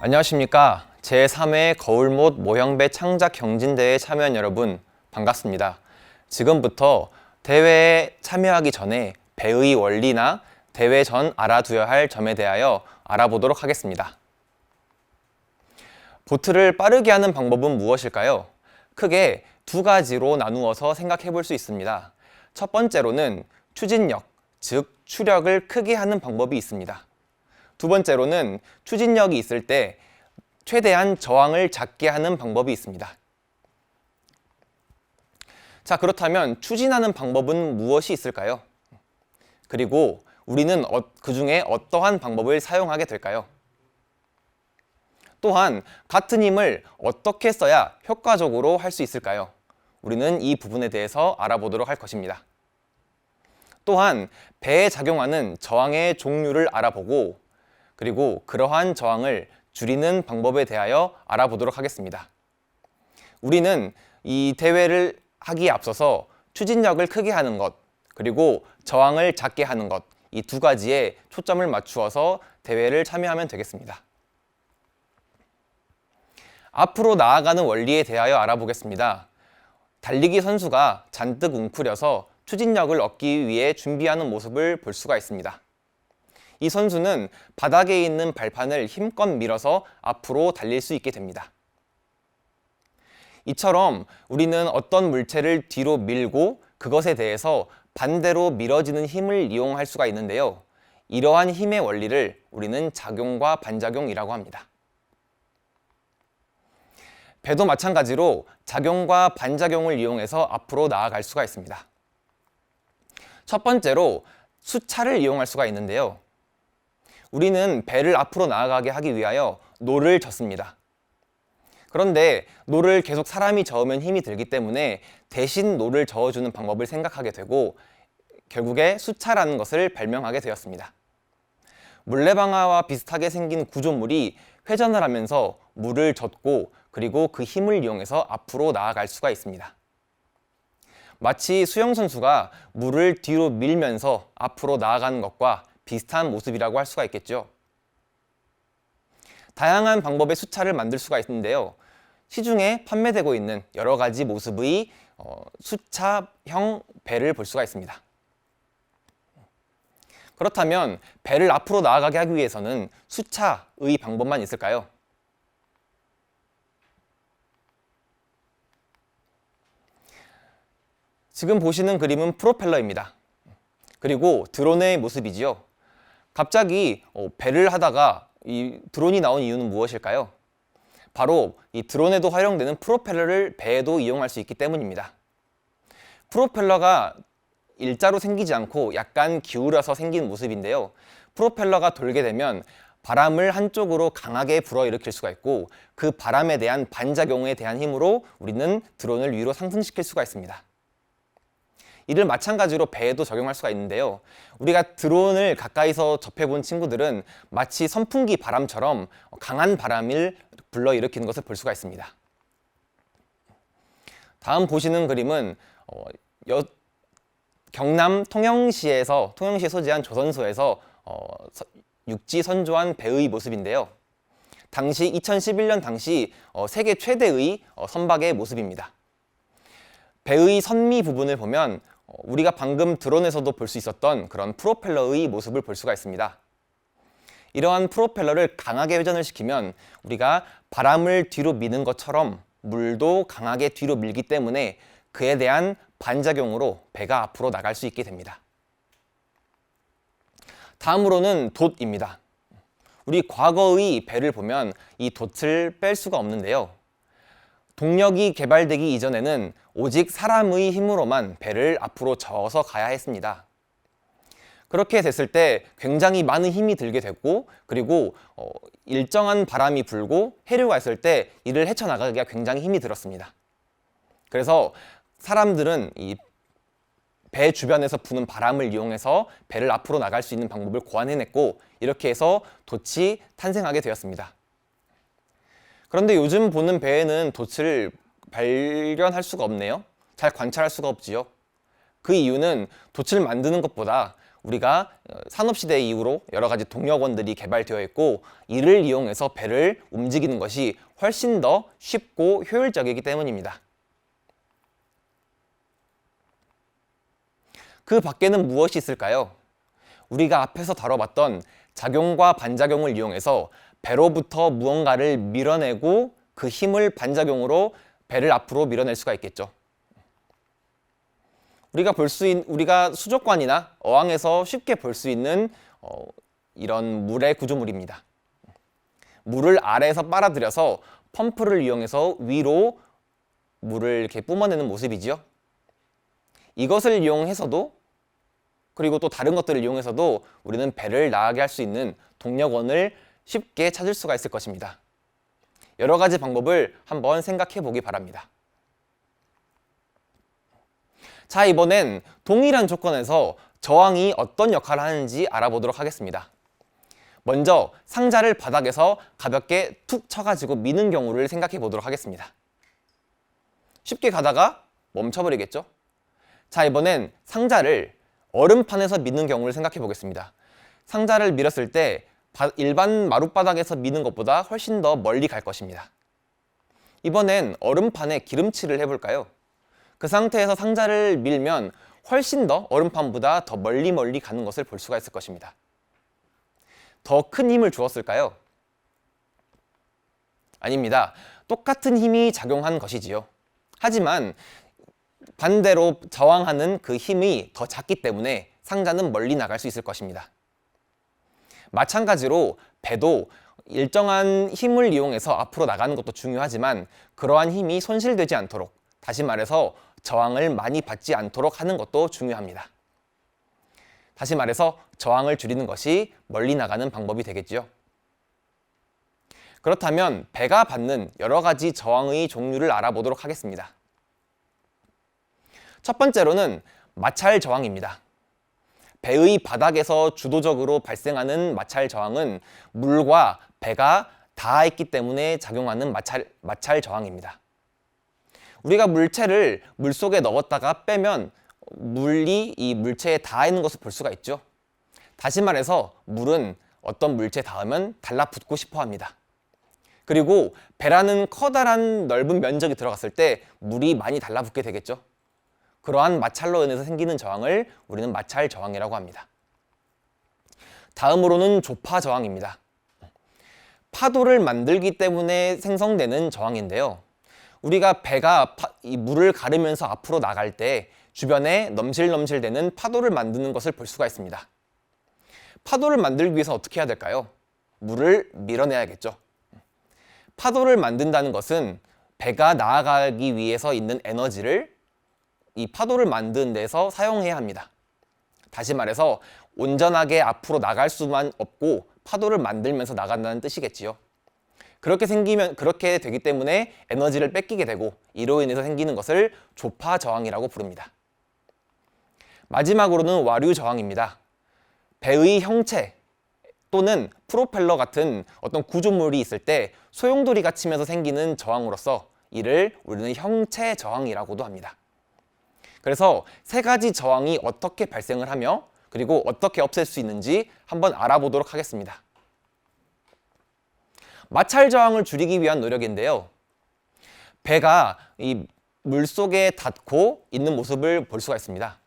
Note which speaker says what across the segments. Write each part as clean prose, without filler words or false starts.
Speaker 1: 안녕하십니까. 제3회 거울못 모형배 창작 경진대회에 참여한 여러분 반갑습니다. 지금부터 대회에 참여하기 전에 배의 원리나 대회 전 알아두어야 할 점에 대하여 알아보도록 하겠습니다. 보트를 빠르게 하는 방법은 무엇일까요? 크게 두 가지로 나누어서 생각해 볼 수 있습니다. 첫 번째로는 추진력, 즉 추력을 크게 하는 방법이 있습니다. 두 번째로는 추진력이 있을 때 최대한 저항을 작게 하는 방법이 있습니다. 자, 그렇다면 추진하는 방법은 무엇이 있을까요? 그리고 우리는 그 중에 어떠한 방법을 사용하게 될까요? 또한 같은 힘을 어떻게 써야 효과적으로 할 수 있을까요? 우리는 이 부분에 대해서 알아보도록 할 것입니다. 또한 배에 작용하는 저항의 종류를 알아보고 그리고 그러한 저항을 줄이는 방법에 대하여 알아보도록 하겠습니다. 우리는 이 대회를 하기에 앞서서 추진력을 크게 하는 것, 그리고 저항을 작게 하는 것, 이 두 가지에 초점을 맞추어서 대회를 참여하면 되겠습니다. 앞으로 나아가는 원리에 대하여 알아보겠습니다. 달리기 선수가 잔뜩 웅크려서 추진력을 얻기 위해 준비하는 모습을 볼 수가 있습니다. 이 선수는 바닥에 있는 발판을 힘껏 밀어서 앞으로 달릴 수 있게 됩니다. 이처럼 우리는 어떤 물체를 뒤로 밀고 그것에 대해서 반대로 밀어지는 힘을 이용할 수가 있는데요. 이러한 힘의 원리를 우리는 작용과 반작용이라고 합니다. 배도 마찬가지로 작용과 반작용을 이용해서 앞으로 나아갈 수가 있습니다. 첫 번째로 수차를 이용할 수가 있는데요. 우리는 배를 앞으로 나아가게 하기 위하여 노를 젓습니다. 그런데 노를 계속 사람이 저으면 힘이 들기 때문에 대신 노를 저어주는 방법을 생각하게 되고 결국에 수차라는 것을 발명하게 되었습니다. 물레방아와 비슷하게 생긴 구조물이 회전을 하면서 물을 젓고 그리고 그 힘을 이용해서 앞으로 나아갈 수가 있습니다. 마치 수영선수가 물을 뒤로 밀면서 앞으로 나아가는 것과 비슷한 모습이라고 할 수가 있겠죠. 다양한 방법의 수차를 만들 수가 있는데요. 시중에 판매되고 있는 여러 가지 모습의 수차형 배를 볼 수가 있습니다. 그렇다면 배를 앞으로 나아가게 하기 위해서는 수차의 방법만 있을까요? 지금 보시는 그림은 프로펠러입니다. 그리고 드론의 모습이지요. 갑자기 배를 하다가 이 드론이 나온 이유는 무엇일까요? 바로 이 드론에도 활용되는 프로펠러를 배에도 이용할 수 있기 때문입니다. 프로펠러가 일자로 생기지 않고 약간 기울여서 생긴 모습인데요. 프로펠러가 돌게 되면 바람을 한쪽으로 강하게 불어일으킬 수가 있고 그 바람에 대한 반작용에 대한 힘으로 우리는 드론을 위로 상승시킬 수가 있습니다. 이를 마찬가지로 배에도 적용할 수가 있는데요. 우리가 드론을 가까이서 접해본 친구들은 마치 선풍기 바람처럼 강한 바람을 불러일으키는 것을 볼 수가 있습니다. 다음 보시는 그림은 경남 통영시에 소재한 조선소에서 육지 선조한 배의 모습인데요. 당시 2011년 당시 세계 최대의 선박의 모습입니다. 배의 선미 부분을 보면 우리가 방금 드론에서도 볼 수 있었던 그런 프로펠러의 모습을 볼 수가 있습니다. 이러한 프로펠러를 강하게 회전을 시키면 우리가 바람을 뒤로 미는 것처럼 물도 강하게 뒤로 밀기 때문에 그에 대한 반작용으로 배가 앞으로 나갈 수 있게 됩니다. 다음으로는 돛입니다. 우리 과거의 배를 보면 이 돛을 뺄 수가 없는데요. 동력이 개발되기 이전에는 오직 사람의 힘으로만 배를 앞으로 저어서 가야 했습니다. 그렇게 됐을 때 굉장히 많은 힘이 들게 됐고 그리고 일정한 바람이 불고 해류가 있을 때 이를 헤쳐나가기가 굉장히 힘이 들었습니다. 그래서 사람들은 이 배 주변에서 부는 바람을 이용해서 배를 앞으로 나갈 수 있는 방법을 고안해냈고 이렇게 해서 돛이 탄생하게 되었습니다. 그런데 요즘 보는 배에는 돛을 발견할 수가 없네요. 잘 관찰할 수가 없지요. 그 이유는 돛을 만드는 것보다 우리가 산업시대 이후로 여러 가지 동력원들이 개발되어 있고 이를 이용해서 배를 움직이는 것이 훨씬 더 쉽고 효율적이기 때문입니다. 그 밖에는 무엇이 있을까요? 우리가 앞에서 다뤄봤던 작용과 반작용을 이용해서 배로부터 무언가를 밀어내고 그 힘을 반작용으로 배를 앞으로 밀어낼 수가 있겠죠. 우리가 수족관이나 어항에서 쉽게 볼 수 있는 이런 물의 구조물입니다. 물을 아래에서 빨아들여서 펌프를 이용해서 위로 물을 이렇게 뿜어내는 모습이지요. 이것을 이용해서도 그리고 또 다른 것들을 이용해서도 우리는 배를 나가게 할 수 있는 동력원을 쉽게 찾을 수가 있을 것입니다. 여러 가지 방법을 한번 생각해 보기 바랍니다. 자, 이번엔 동일한 조건에서 저항이 어떤 역할을 하는지 알아보도록 하겠습니다. 먼저 상자를 바닥에서 가볍게 툭 쳐가지고 미는 경우를 생각해 보도록 하겠습니다. 쉽게 가다가 멈춰버리겠죠? 자, 이번엔 상자를 얼음판에서 미는 경우를 생각해 보겠습니다. 상자를 밀었을 때 일반 마룻바닥에서 미는 것보다 훨씬 더 멀리 갈 것입니다. 이번엔 얼음판에 기름칠을 해볼까요? 그 상태에서 상자를 밀면 훨씬 더 얼음판보다 더 멀리 가는 것을 볼 수가 있을 것입니다. 더 큰 힘을 주었을까요? 아닙니다. 똑같은 힘이 작용한 것이지요. 하지만 반대로 저항하는 그 힘이 더 작기 때문에 상자는 멀리 나갈 수 있을 것입니다. 마찬가지로 배도 일정한 힘을 이용해서 앞으로 나가는 것도 중요하지만 그러한 힘이 손실되지 않도록, 다시 말해서 저항을 많이 받지 않도록 하는 것도 중요합니다. 다시 말해서 저항을 줄이는 것이 멀리 나가는 방법이 되겠죠. 그렇다면 배가 받는 여러 가지 저항의 종류를 알아보도록 하겠습니다. 첫 번째로는 마찰 저항입니다. 배의 바닥에서 주도적으로 발생하는 마찰 저항은 물과 배가 닿아있기 때문에 작용하는 마찰 저항입니다. 우리가 물체를 물속에 넣었다가 빼면 물이 이 물체에 닿아 있는 것을 볼 수가 있죠. 다시 말해서 물은 어떤 물체에 닿으면 달라붙고 싶어 합니다. 그리고 배라는 커다란 넓은 면적이 들어갔을 때 물이 많이 달라붙게 되겠죠. 그러한 마찰로 인해서 생기는 저항을 우리는 마찰 저항이라고 합니다. 다음으로는 조파 저항입니다. 파도를 만들기 때문에 생성되는 저항인데요. 우리가 배가 이 물을 가르면서 앞으로 나갈 때 주변에 넘실넘실대는 파도를 만드는 것을 볼 수가 있습니다. 파도를 만들기 위해서 어떻게 해야 될까요? 물을 밀어내야겠죠. 파도를 만든다는 것은 배가 나아가기 위해서 있는 에너지를 이 파도를 만드는 데서 사용해야 합니다. 다시 말해서 온전하게 앞으로 나갈 수만 없고 파도를 만들면서 나간다는 뜻이겠지요. 그렇게 되기 때문에 에너지를 뺏기게 되고 이로 인해서 생기는 것을 조파 저항이라고 부릅니다. 마지막으로는 와류 저항입니다. 배의 형체 또는 프로펠러 같은 어떤 구조물이 있을 때 소용돌이가 치면서 생기는 저항으로서 이를 우리는 형체 저항이라고도 합니다. 그래서 세 가지 저항이 어떻게 발생을 하며 그리고 어떻게 없앨 수 있는지 한번 알아보도록 하겠습니다. 마찰 저항을 줄이기 위한 노력인데요. 배가 이 물속에 닿고 있는 모습을 볼 수가 있습니다.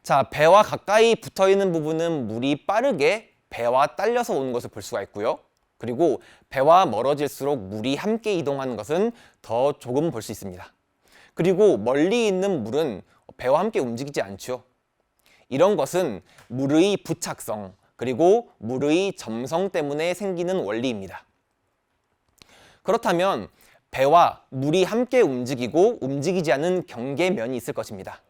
Speaker 1: 자, 배와 가까이 붙어 있는 부분은 물이 빠르게 배와 딸려서 오는 것을 볼 수가 있고요. 그리고 배와 멀어질수록 물이 함께 이동하는 것은 더 조금 볼 수 있습니다. 그리고 멀리 있는 물은 배와 함께 움직이지 않죠. 이런 것은 물의 부착성, 그리고 물의 점성 때문에 생기는 원리입니다. 그렇다면 배와 물이 함께 움직이고 움직이지 않는 경계면이 있을 것입니다.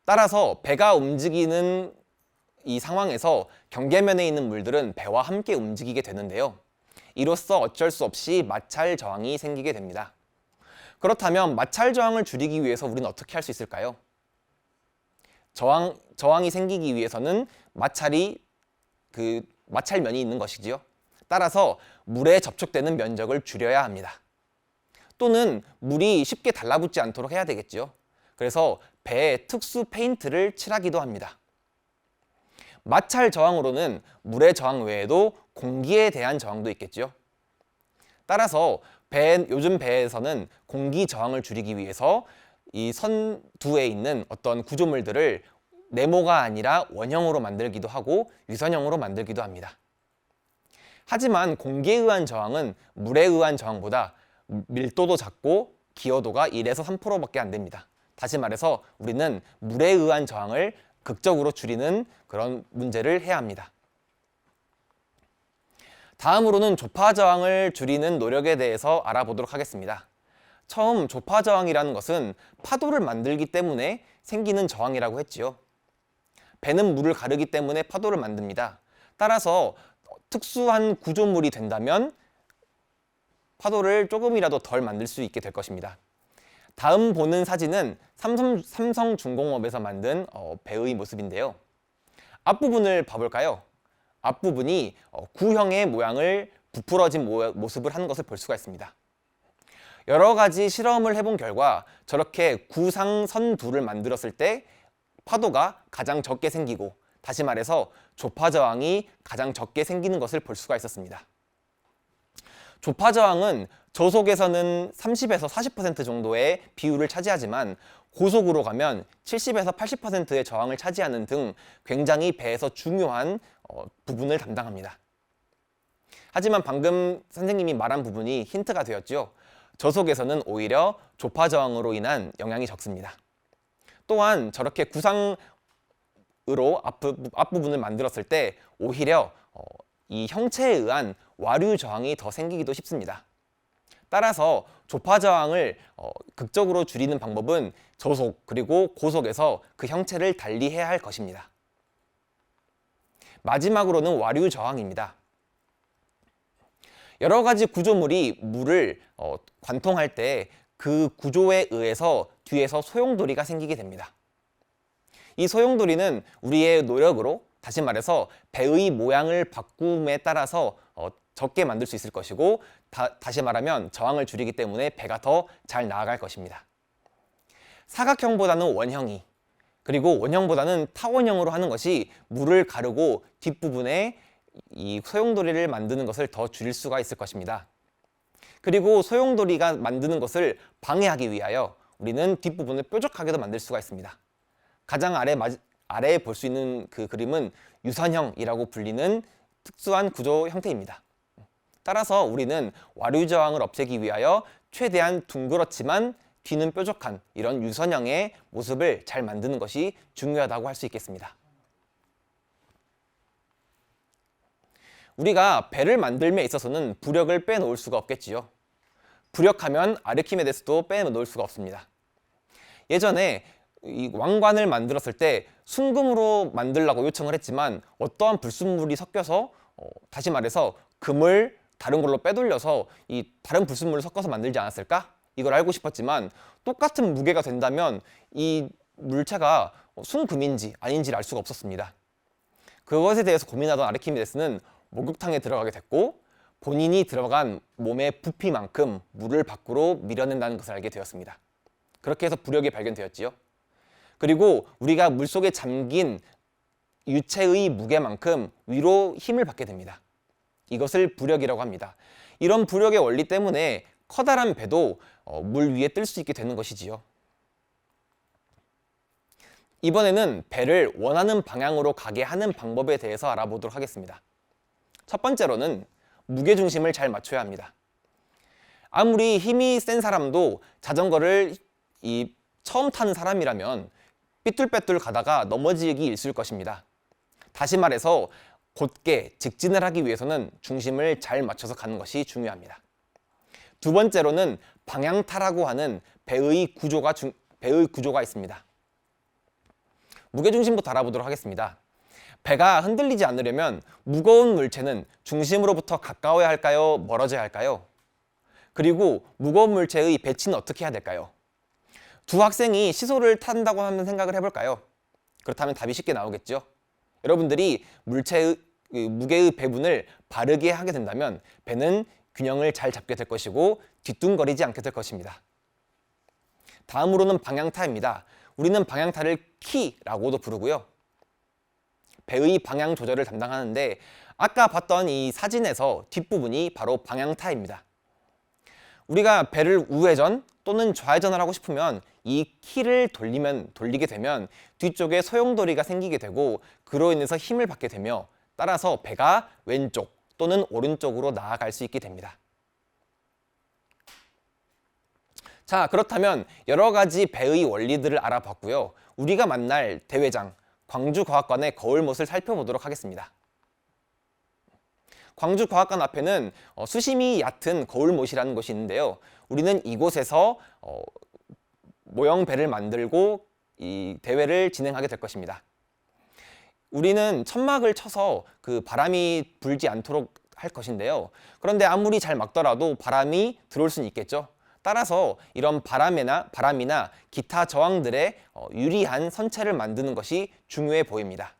Speaker 1: 따라서 배가 움직이는 이 상황에서 경계면에 있는 물들은 배와 함께 움직이게 되는데요. 이로써 어쩔 수 없이 마찰 저항이 생기게 됩니다. 그렇다면 마찰 저항을 줄이기 위해서 우리는 어떻게 할 수 있을까요? 저항이 생기기 위해서는 마찰면이 있는 것이지요. 따라서 물에 접촉되는 면적을 줄여야 합니다. 또는 물이 쉽게 달라붙지 않도록 해야 되겠지요. 그래서 배에 특수 페인트를 칠하기도 합니다. 마찰 저항으로는 물의 저항 외에도 공기에 대한 저항도 있겠죠. 따라서 요즘 배에서는 공기 저항을 줄이기 위해서 이 선두에 있는 어떤 구조물들을 네모가 아니라 원형으로 만들기도 하고 유선형으로 만들기도 합니다. 하지만 공기에 의한 저항은 물에 의한 저항보다 밀도도 작고 기여도가 1에서 3%밖에 안 됩니다. 다시 말해서 우리는 물에 의한 저항을 극적으로 줄이는 그런 문제를 해야 합니다. 다음으로는 조파 저항을 줄이는 노력에 대해서 알아보도록 하겠습니다. 처음 조파 저항이라는 것은 파도를 만들기 때문에 생기는 저항이라고 했지요. 배는 물을 가르기 때문에 파도를 만듭니다. 따라서 특수한 구조물이 된다면 파도를 조금이라도 덜 만들 수 있게 될 것입니다. 다음 보는 사진은 삼성중공업에서 만든 배의 모습인데요. 앞부분을 봐볼까요? 앞부분이 구형의 모양을 부풀어진 모습을 한 것을 볼 수가 있습니다. 여러 가지 실험을 해본 결과 저렇게 구상선두를 만들었을 때 파도가 가장 적게 생기고, 다시 말해서 조파 저항이 가장 적게 생기는 것을 볼 수가 있었습니다. 조파 저항은 저속에서는 30에서 40% 정도의 비율을 차지하지만 고속으로 가면 70에서 80%의 저항을 차지하는 등 굉장히 배에서 중요한 부분을 담당합니다. 하지만 방금 선생님이 말한 부분이 힌트가 되었죠. 저속에서는 오히려 조파 저항으로 인한 영향이 적습니다. 또한 저렇게 구상으로 앞부분을 만들었을 때 오히려 이 형체에 의한 와류 저항이 더 생기기도 쉽습니다. 따라서 조파 저항을 극적으로 줄이는 방법은 저속 그리고 고속에서 그 형체를 달리해야 할 것입니다. 마지막으로는 와류 저항입니다. 여러 가지 구조물이 물을 관통할 때 그 구조에 의해서 뒤에서 소용돌이가 생기게 됩니다. 이 소용돌이는 우리의 노력으로, 다시 말해서 배의 모양을 바꿈에 따라서 적게 만들 수 있을 것이고, 다시 말하면 저항을 줄이기 때문에 배가 더 잘 나아갈 것입니다. 사각형보다는 원형이, 그리고 원형보다는 타원형으로 하는 것이 물을 가르고 뒷부분에 이 소용돌이를 만드는 것을 더 줄일 수가 있을 것입니다. 그리고 소용돌이가 만드는 것을 방해하기 위하여 우리는 뒷부분을 뾰족하게도 만들 수가 있습니다. 가장 아래에 볼 수 있는 그 그림은 유선형이라고 불리는 특수한 구조 형태입니다. 따라서 우리는 와류 저항을 없애기 위하여 최대한 둥그렇지만 뒤는 뾰족한 이런 유선형의 모습을 잘 만드는 것이 중요하다고 할 수 있겠습니다. 우리가 배를 만들m에 있어서는 부력을 빼놓을 수가 없겠지요. 부력하면 아르키메데스도 빼놓을 수가 없습니다. 예전에 이 왕관을 만들었을 때 순금으로 만들라고 요청을 했지만 어떠한 불순물이 섞여서 다시 말해서 금을 다른 걸로 빼돌려서 이 다른 불순물을 섞어서 만들지 않았을까? 이걸 알고 싶었지만 똑같은 무게가 된다면 이 물체가 순금인지 아닌지를 알 수가 없었습니다. 그것에 대해서 고민하던 아르키메데스는 목욕탕에 들어가게 됐고 본인이 들어간 몸의 부피만큼 물을 밖으로 밀어낸다는 것을 알게 되었습니다. 그렇게 해서 부력이 발견되었지요. 그리고 우리가 물속에 잠긴 유체의 무게만큼 위로 힘을 받게 됩니다. 이것을 부력이라고 합니다. 이런 부력의 원리 때문에 커다란 배도 물 위에 뜰 수 있게 되는 것이지요. 이번에는 배를 원하는 방향으로 가게 하는 방법에 대해서 알아보도록 하겠습니다. 첫 번째로는 무게중심을 잘 맞춰야 합니다. 아무리 힘이 센 사람도 자전거를 처음 타는 사람이라면 삐뚤빼뚤 가다가 넘어지기 일쑤일 것입니다. 다시 말해서 곧게 직진을 하기 위해서는 중심을 잘 맞춰서 가는 것이 중요합니다. 두 번째로는 방향타라고 하는 배의 구조가 있습니다. 무게중심부터 알아보도록 하겠습니다. 배가 흔들리지 않으려면 무거운 물체는 중심으로부터 가까워야 할까요? 멀어져야 할까요? 그리고 무거운 물체의 배치는 어떻게 해야 될까요? 두 학생이 시소를 탄다고 하는 생각을 해볼까요? 그렇다면 답이 쉽게 나오겠죠? 여러분들이 물체의 무게의 배분을 바르게 하게 된다면 배는 균형을 잘 잡게 될 것이고 뒤뚱거리지 않게 될 것입니다. 다음으로는 방향타입니다. 우리는 방향타를 키라고도 부르고요. 배의 방향 조절을 담당하는데 아까 봤던 이 사진에서 뒷부분이 바로 방향타입니다. 우리가 배를 우회전 또는 좌회전을 하고 싶으면 이 키를 돌리게 되면 뒤쪽에 소용돌이가 생기게 되고 그로 인해서 힘을 받게 되며 따라서 배가 왼쪽 또는 오른쪽으로 나아갈 수 있게 됩니다. 자, 그렇다면 여러 가지 배의 원리들을 알아봤고요. 우리가 만날 대회장, 광주과학관의 거울못을 살펴보도록 하겠습니다. 광주과학관 앞에는 수심이 얕은 거울못이라는 곳이 있는데요. 우리는 이곳에서 모형 배를 만들고 이 대회를 진행하게 될 것입니다. 우리는 천막을 쳐서 그 바람이 불지 않도록 할 것인데요. 그런데 아무리 잘 막더라도 바람이 들어올 수는 있겠죠. 따라서 이런 바람이나 기타 저항들에 유리한 선체를 만드는 것이 중요해 보입니다.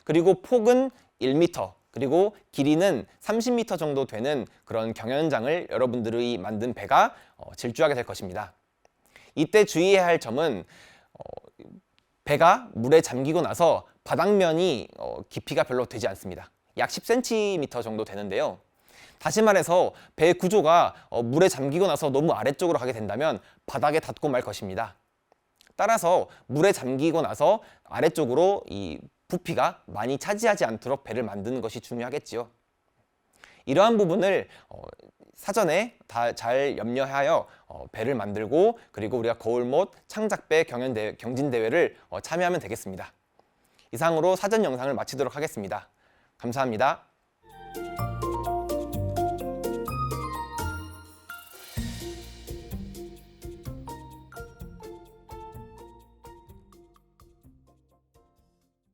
Speaker 1: 그리고 폭은 1m, 그리고 길이는 30m 정도 되는 그런 경연장을 여러분들이 만든 배가 질주하게 될 것입니다. 이때 주의해야 할 점은 배가 물에 잠기고 나서 바닥면이 깊이가 별로 되지 않습니다. 약 10cm 정도 되는데요. 다시 말해서 배 구조가 물에 잠기고 나서 너무 아래쪽으로 가게 된다면 바닥에 닿고 말 것입니다. 따라서 물에 잠기고 나서 아래쪽으로 이 부피가 많이 차지하지 않도록 배를 만드는 것이 중요하겠지요. 이러한 부분을 사전에 다 잘 염려하여 배를 만들고 그리고 우리가 거울못, 창작배 경진대회를 참여하면 되겠습니다. 이상으로 사전 영상을 마치도록 하겠습니다. 감사합니다.